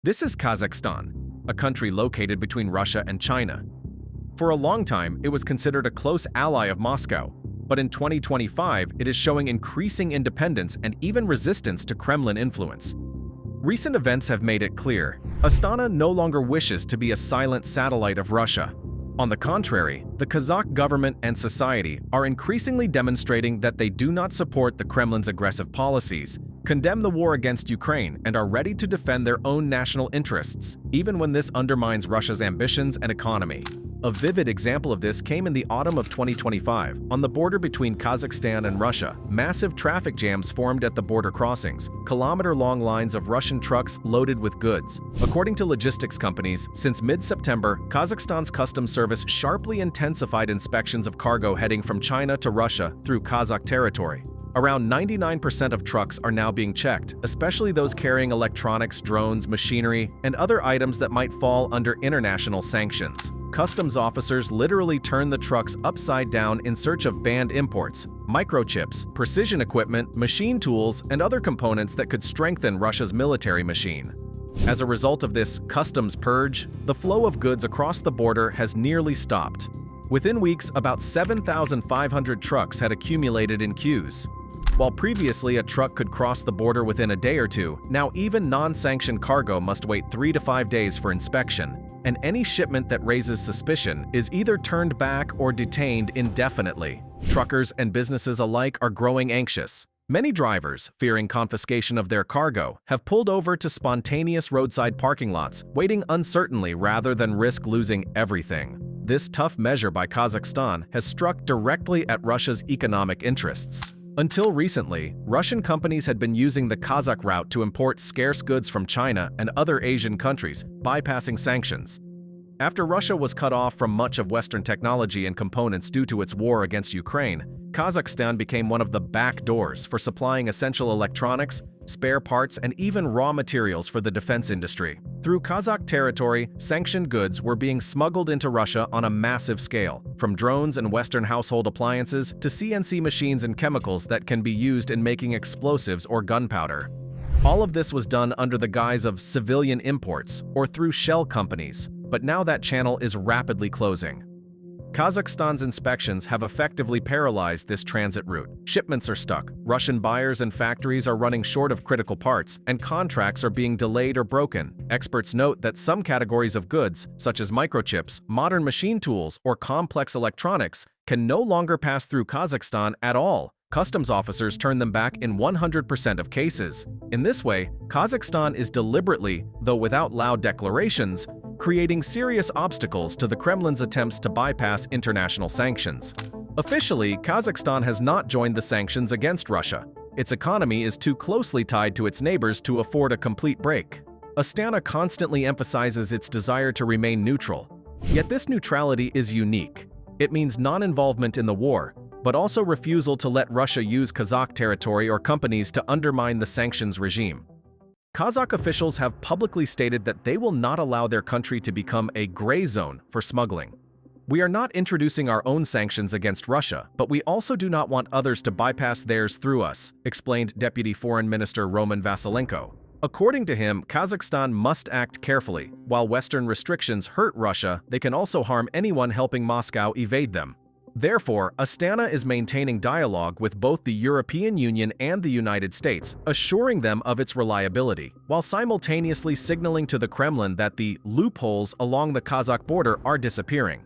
This is Kazakhstan, a country located between Russia and China. For a long time, it was considered a close ally of Moscow, but in 2025, it is showing increasing independence and even resistance to Kremlin influence. Recent events have made it clear, Astana no longer wishes to be a silent satellite of Russia. On the contrary, the Kazakh government and society are increasingly demonstrating that they do not support the Kremlin's aggressive policies, condemn the war against Ukraine, and are ready to defend their own national interests, even when this undermines Russia's ambitions and economy. A vivid example of this came in the autumn of 2025. On the border between Kazakhstan and Russia, massive traffic jams formed at the border crossings, kilometer-long lines of Russian trucks loaded with goods. According to logistics companies, since mid-September, Kazakhstan's customs service sharply intensified inspections of cargo heading from China to Russia through Kazakh territory. Around 99% of trucks are now being checked, especially those carrying electronics, drones, machinery, and other items that might fall under international sanctions. Customs officers literally turn the trucks upside down in search of banned imports, microchips, precision equipment, machine tools, and other components that could strengthen Russia's military machine. As a result of this customs purge, the flow of goods across the border has nearly stopped. Within weeks, about 7,500 trucks had accumulated in queues. While previously a truck could cross the border within a day or two, now even non-sanctioned cargo must wait 3 to 5 days for inspection, and any shipment that raises suspicion is either turned back or detained indefinitely. Truckers and businesses alike are growing anxious. Many drivers, fearing confiscation of their cargo, have pulled over to spontaneous roadside parking lots, waiting uncertainly rather than risk losing everything. This tough measure by Kazakhstan has struck directly at Russia's economic interests. Until recently, Russian companies had been using the Kazakh route to import scarce goods from China and other Asian countries, bypassing sanctions. After Russia was cut off from much of Western technology and components due to its war against Ukraine, Kazakhstan became one of the back doors for supplying essential electronics, spare parts, and even raw materials for the defense industry. Through Kazakh territory, sanctioned goods were being smuggled into Russia on a massive scale, from drones and Western household appliances to CNC machines and chemicals that can be used in making explosives or gunpowder. All of this was done under the guise of civilian imports or through shell companies, but now that channel is rapidly closing. Kazakhstan's inspections have effectively paralyzed this transit route. Shipments are stuck, Russian buyers and factories are running short of critical parts, and contracts are being delayed or broken. Experts note that some categories of goods, such as microchips, modern machine tools, or complex electronics, can no longer pass through Kazakhstan at all. Customs officers turn them back in 100% of cases. In this way, Kazakhstan is deliberately, though without loud declarations, creating serious obstacles to the Kremlin's attempts to bypass international sanctions. Officially, Kazakhstan has not joined the sanctions against Russia. Its economy is too closely tied to its neighbors to afford a complete break. Astana constantly emphasizes its desire to remain neutral. Yet this neutrality is unique. It means non-involvement in the war, but also refusal to let Russia use Kazakh territory or companies to undermine the sanctions regime. Kazakh officials have publicly stated that they will not allow their country to become a gray zone for smuggling. We are not introducing our own sanctions against Russia, but we also do not want others to bypass theirs through us, explained Deputy Foreign Minister Roman Vasilenko. According to him, Kazakhstan must act carefully. While Western restrictions hurt Russia, they can also harm anyone helping Moscow evade them. Therefore, Astana is maintaining dialogue with both the European Union and the United States, assuring them of its reliability, while simultaneously signaling to the Kremlin that the loopholes along the Kazakh border are disappearing.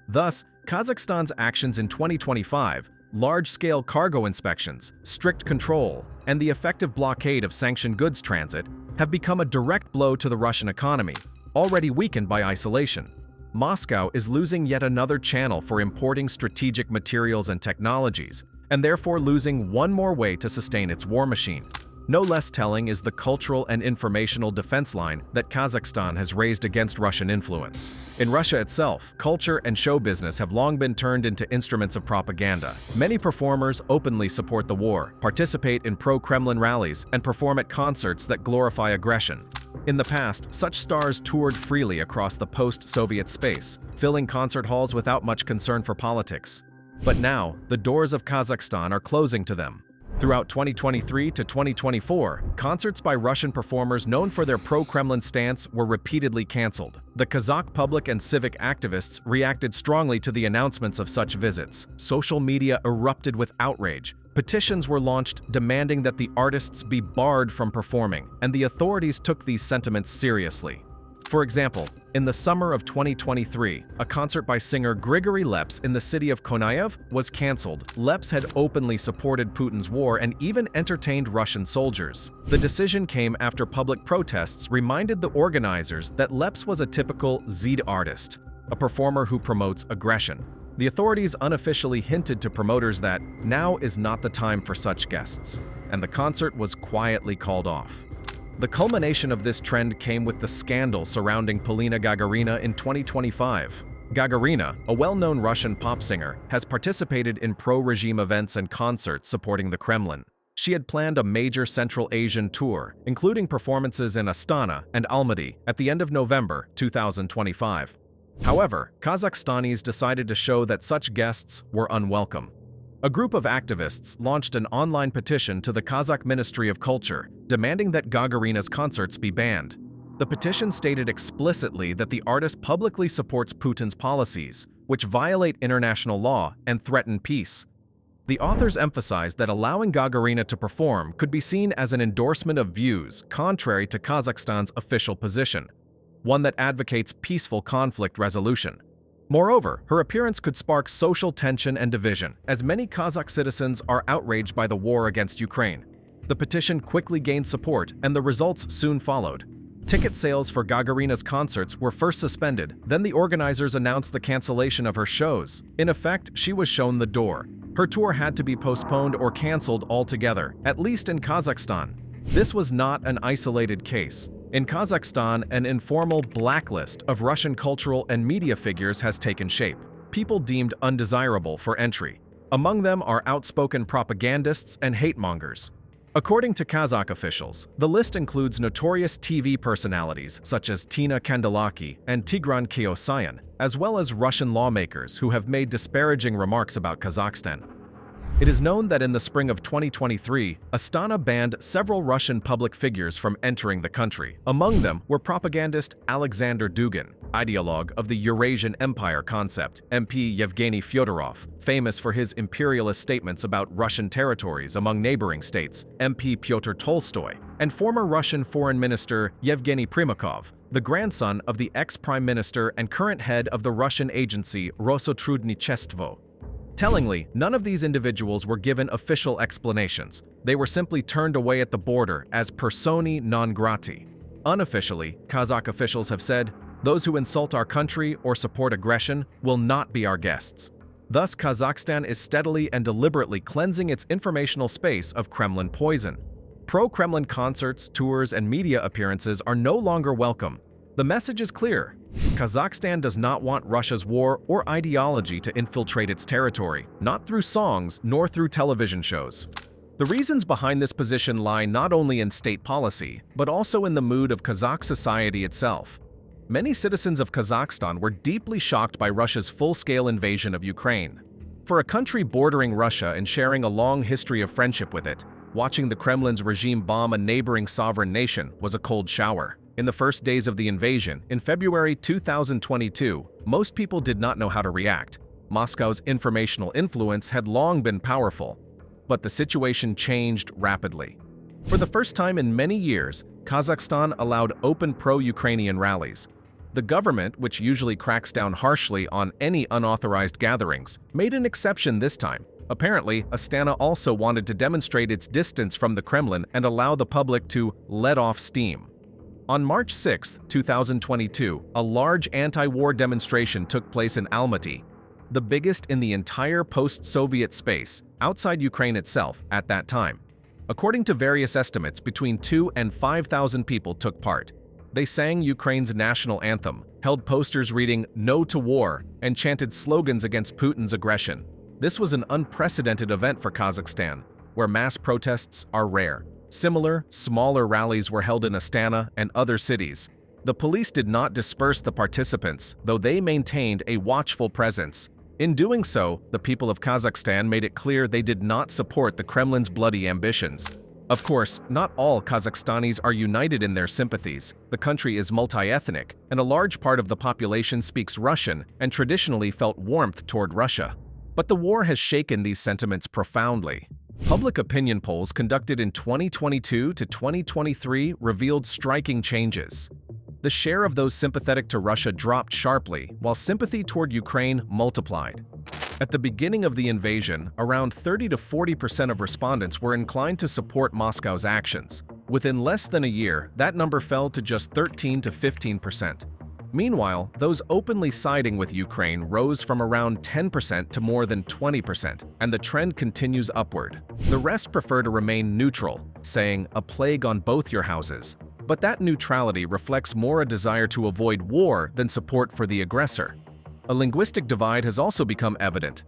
Thus, Kazakhstan's actions in 2025, large-scale cargo inspections, strict control, and the effective blockade of sanctioned goods transit have become a direct blow to the Russian economy, already weakened by isolation. Moscow is losing yet another channel for importing strategic materials and technologies, and therefore losing one more way to sustain its war machine. No less telling is the cultural and informational defense line that Kazakhstan has raised against Russian influence. In Russia itself, culture and show business have long been turned into instruments of propaganda. Many performers openly support the war, participate in pro-Kremlin rallies, and perform at concerts that glorify aggression. In the past, such stars toured freely across the post-Soviet space, filling concert halls without much concern for politics. But now, the doors of Kazakhstan are closing to them. Throughout 2023 to 2024, concerts by Russian performers known for their pro-Kremlin stance were repeatedly cancelled. The Kazakh public and civic activists reacted strongly to the announcements of such visits. Social media erupted with outrage. Petitions were launched demanding that the artists be barred from performing, and the authorities took these sentiments seriously. For example, in the summer of 2023, a concert by singer Grigory Leps in the city of Tokayev was cancelled. Leps had openly supported Putin's war and even entertained Russian soldiers. The decision came after public protests reminded the organizers that Leps was a typical Zed artist, a performer who promotes aggression. The authorities unofficially hinted to promoters that now is not the time for such guests, and the concert was quietly called off. The culmination of this trend came with the scandal surrounding Polina Gagarina in 2025. Gagarina, a well-known Russian pop singer, has participated in pro-regime events and concerts supporting the Kremlin. She had planned a major Central Asian tour, including performances in Astana and Almaty at the end of November 2025. However, Kazakhstanis decided to show that such guests were unwelcome. A group of activists launched an online petition to the Kazakh Ministry of Culture, demanding that Gagarina's concerts be banned. The petition stated explicitly that the artist publicly supports Putin's policies, which violate international law and threaten peace. The authors emphasized that allowing Gagarina to perform could be seen as an endorsement of views contrary to Kazakhstan's official position, one that advocates peaceful conflict resolution. Moreover, her appearance could spark social tension and division, as many Kazakh citizens are outraged by the war against Ukraine. The petition quickly gained support, and the results soon followed. Ticket sales for Gagarina's concerts were first suspended, then the organizers announced the cancellation of her shows. In effect, she was shown the door. Her tour had to be postponed or cancelled altogether, at least in Kazakhstan. This was not an isolated case. In Kazakhstan, an informal blacklist of Russian cultural and media figures has taken shape, people deemed undesirable for entry. Among them are outspoken propagandists and hate-mongers. According to Kazakh officials, the list includes notorious TV personalities such as Tina Kandelaki and Tigran Keosayan, as well as Russian lawmakers who have made disparaging remarks about Kazakhstan. It is known that in the spring of 2023, Astana banned several Russian public figures from entering the country. Among them were propagandist Alexander Dugin, ideologue of the Eurasian Empire concept, MP Yevgeny Fyodorov, famous for his imperialist statements about Russian territories among neighboring states, MP Pyotr Tolstoy, and former Russian Foreign Minister Yevgeny Primakov, the grandson of the ex-prime minister and current head of the Russian agency Rosotrudnichestvo. Tellingly, none of these individuals were given official explanations. They were simply turned away at the border as persona non grata. Unofficially, Kazakh officials have said, "Those who insult our country or support aggression will not be our guests." Thus, Kazakhstan is steadily and deliberately cleansing its informational space of Kremlin poison. Pro-Kremlin concerts, tours, and media appearances are no longer welcome. The message is clear. Kazakhstan does not want Russia's war or ideology to infiltrate its territory, not through songs nor through television shows. The reasons behind this position lie not only in state policy, but also in the mood of Kazakh society itself. Many citizens of Kazakhstan were deeply shocked by Russia's full-scale invasion of Ukraine. For a country bordering Russia and sharing a long history of friendship with it, watching the Kremlin's regime bomb a neighboring sovereign nation was a cold shower. In the first days of the invasion, in February 2022, most people did not know how to react. Moscow's informational influence had long been powerful, but the situation changed rapidly. For the first time in many years, Kazakhstan allowed open pro-Ukrainian rallies. The government, which usually cracks down harshly on any unauthorized gatherings, made an exception this time. Apparently, Astana also wanted to demonstrate its distance from the Kremlin and allow the public to let off steam. On March 6, 2022, a large anti-war demonstration took place in Almaty, the biggest in the entire post-Soviet space, outside Ukraine itself, at that time. According to various estimates, between 2,000 and 5,000 people took part. They sang Ukraine's national anthem, held posters reading "No to War," and chanted slogans against Putin's aggression. This was an unprecedented event for Kazakhstan, where mass protests are rare. Similar, smaller rallies were held in Astana and other cities. The police did not disperse the participants, though they maintained a watchful presence. In doing so, the people of Kazakhstan made it clear they did not support the Kremlin's bloody ambitions. Of course, not all Kazakhstanis are united in their sympathies. The country is multi-ethnic, and a large part of the population speaks Russian and traditionally felt warmth toward Russia. But the war has shaken these sentiments profoundly. Public opinion polls conducted in 2022 to 2023 revealed striking changes. The share of those sympathetic to Russia dropped sharply, while sympathy toward Ukraine multiplied. At the beginning of the invasion, around 30 to 40% of respondents were inclined to support Moscow's actions. Within less than a year, that number fell to just 13 to 15%. Meanwhile, those openly siding with Ukraine rose from around 10% to more than 20%, and the trend continues upward. The rest prefer to remain neutral, saying, "a plague on both your houses." But that neutrality reflects more a desire to avoid war than support for the aggressor. A linguistic divide has also become evident.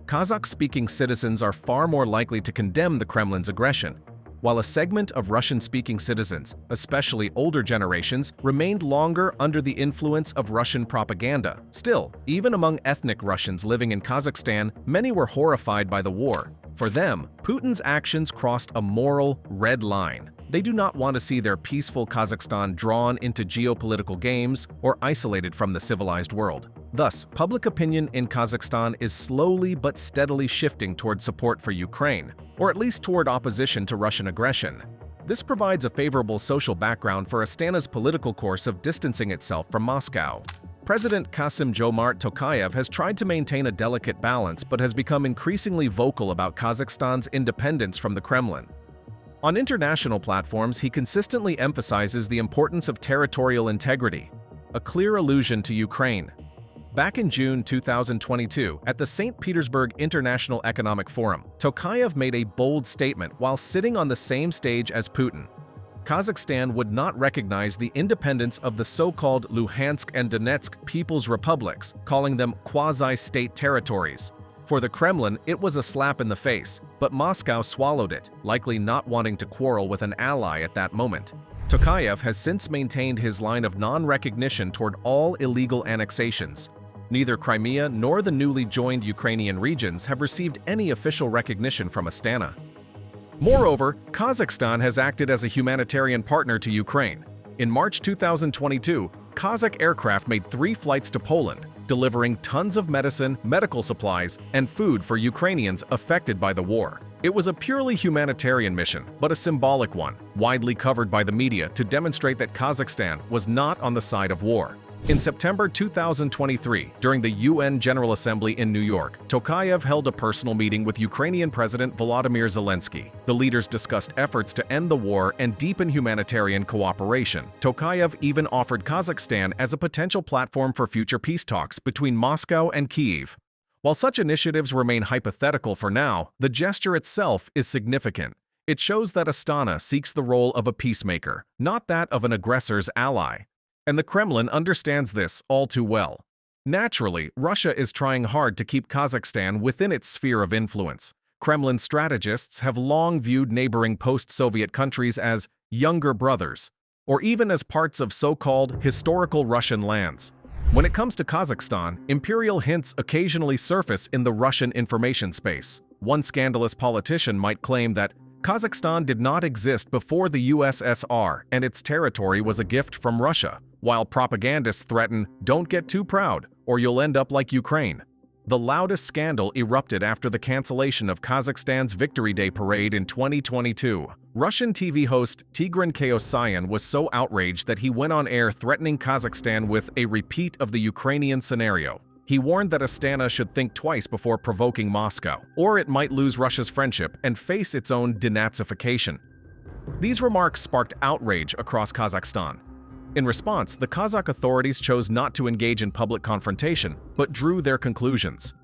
Kazakh-speaking citizens are far more likely to condemn the Kremlin's aggression, while a segment of Russian-speaking citizens, especially older generations, remained longer under the influence of Russian propaganda. Still, even among ethnic Russians living in Kazakhstan, many were horrified by the war. For them, Putin's actions crossed a moral red line. They do not want to see their peaceful Kazakhstan drawn into geopolitical games or isolated from the civilized world. Thus, public opinion in Kazakhstan is slowly but steadily shifting toward support for Ukraine, or at least toward opposition to Russian aggression. This provides a favorable social background for Astana's political course of distancing itself from Moscow. President Kassym-Jomart Tokayev has tried to maintain a delicate balance but has become increasingly vocal about Kazakhstan's independence from the Kremlin. On international platforms, he consistently emphasizes the importance of territorial integrity, a clear allusion to Ukraine. Back in June 2022, at the St. Petersburg International Economic Forum, Tokayev made a bold statement while sitting on the same stage as Putin. Kazakhstan would not recognize the independence of the so-called Luhansk and Donetsk People's Republics, calling them quasi-state territories. For the Kremlin, it was a slap in the face, but Moscow swallowed it, likely not wanting to quarrel with an ally at that moment. Tokayev has since maintained his line of non-recognition toward all illegal annexations. Neither Crimea nor the newly joined Ukrainian regions have received any official recognition from Astana. Moreover, Kazakhstan has acted as a humanitarian partner to Ukraine. In March 2022, Kazakh aircraft made 3 flights to Poland, delivering tons of medicine, medical supplies, and food for Ukrainians affected by the war. It was a purely humanitarian mission, but a symbolic one, widely covered by the media to demonstrate that Kazakhstan was not on the side of war. In September 2023, during the UN General Assembly in New York, Tokayev held a personal meeting with Ukrainian President Volodymyr Zelensky. The leaders discussed efforts to end the war and deepen humanitarian cooperation. Tokayev even offered Kazakhstan as a potential platform for future peace talks between Moscow and Kyiv. While such initiatives remain hypothetical for now, the gesture itself is significant. It shows that Astana seeks the role of a peacemaker, not that of an aggressor's ally. And the Kremlin understands this all too well. Naturally, Russia is trying hard to keep Kazakhstan within its sphere of influence. Kremlin strategists have long viewed neighboring post-Soviet countries as younger brothers, or even as parts of so-called historical Russian lands. When it comes to Kazakhstan, imperial hints occasionally surface in the Russian information space. One scandalous politician might claim that Kazakhstan did not exist before the USSR and its territory was a gift from Russia, while propagandists threaten, "Don't get too proud, or you'll end up like Ukraine." The loudest scandal erupted after the cancellation of Kazakhstan's Victory Day parade in 2022. Russian TV host Tigran Kayosayan was so outraged that he went on air threatening Kazakhstan with a repeat of the Ukrainian scenario. He warned that Astana should think twice before provoking Moscow, or it might lose Russia's friendship and face its own denazification. These remarks sparked outrage across Kazakhstan. In response, the Kazakh authorities chose not to engage in public confrontation, but drew their conclusions.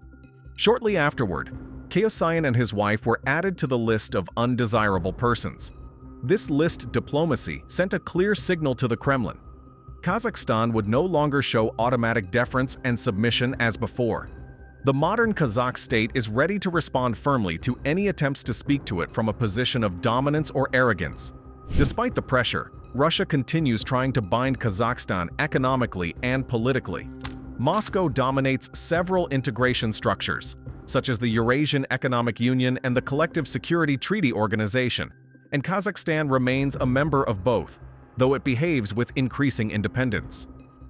Shortly afterward, Kayosayan and his wife were added to the list of undesirable persons. This list diplomacy sent a clear signal to the Kremlin. Kazakhstan would no longer show automatic deference and submission as before. The modern Kazakh state is ready to respond firmly to any attempts to speak to it from a position of dominance or arrogance. Despite the pressure, Russia continues trying to bind Kazakhstan economically and politically. Moscow dominates several integration structures, such as the Eurasian Economic Union and the Collective Security Treaty Organization, and Kazakhstan remains a member of both, though it behaves with increasing independence.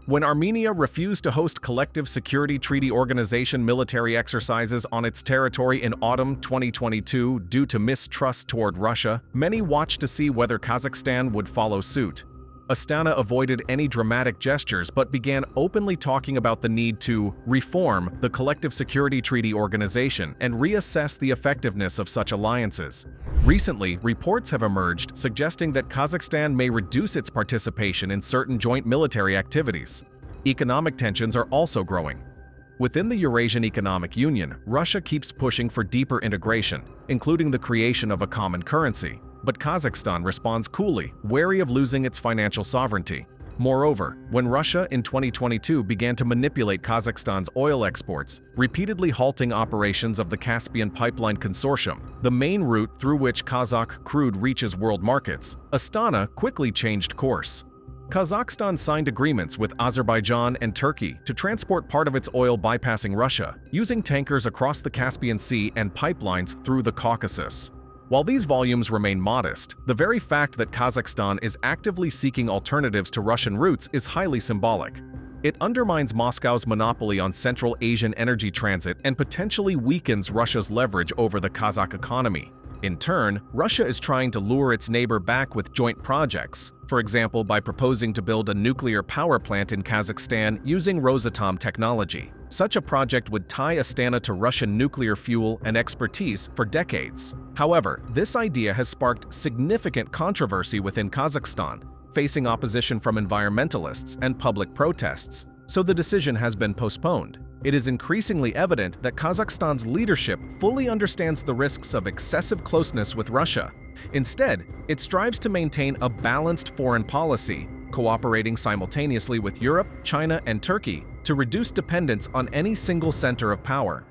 When Armenia refused to host Collective Security Treaty Organization military exercises on its territory in autumn 2022 due to mistrust toward Russia, many watched to see whether Kazakhstan would follow suit. Astana avoided any dramatic gestures but began openly talking about the need to reform the Collective Security Treaty Organization and reassess the effectiveness of such alliances. Recently, reports have emerged suggesting that Kazakhstan may reduce its participation in certain joint military activities. Economic tensions are also growing. Within the Eurasian Economic Union, Russia keeps pushing for deeper integration, including the creation of a common currency. But Kazakhstan responds coolly, wary of losing its financial sovereignty. Moreover, when Russia in 2022 began to manipulate Kazakhstan's oil exports, repeatedly halting operations of the Caspian Pipeline Consortium, the main route through which Kazakh crude reaches world markets, Astana quickly changed course. Kazakhstan signed agreements with Azerbaijan and Turkey to transport part of its oil bypassing Russia, using tankers across the Caspian Sea and pipelines through the Caucasus. While these volumes remain modest, the very fact that Kazakhstan is actively seeking alternatives to Russian routes is highly symbolic. It undermines Moscow's monopoly on Central Asian energy transit and potentially weakens Russia's leverage over the Kazakh economy. In turn, Russia is trying to lure its neighbor back with joint projects, for example by proposing to build a nuclear power plant in Kazakhstan using Rosatom technology. Such a project would tie Astana to Russian nuclear fuel and expertise for decades. However, this idea has sparked significant controversy within Kazakhstan, facing opposition from environmentalists and public protests, so the decision has been postponed. It is increasingly evident that Kazakhstan's leadership fully understands the risks of excessive closeness with Russia. Instead, it strives to maintain a balanced foreign policy, cooperating simultaneously with Europe, China, and Turkey to reduce dependence on any single center of power.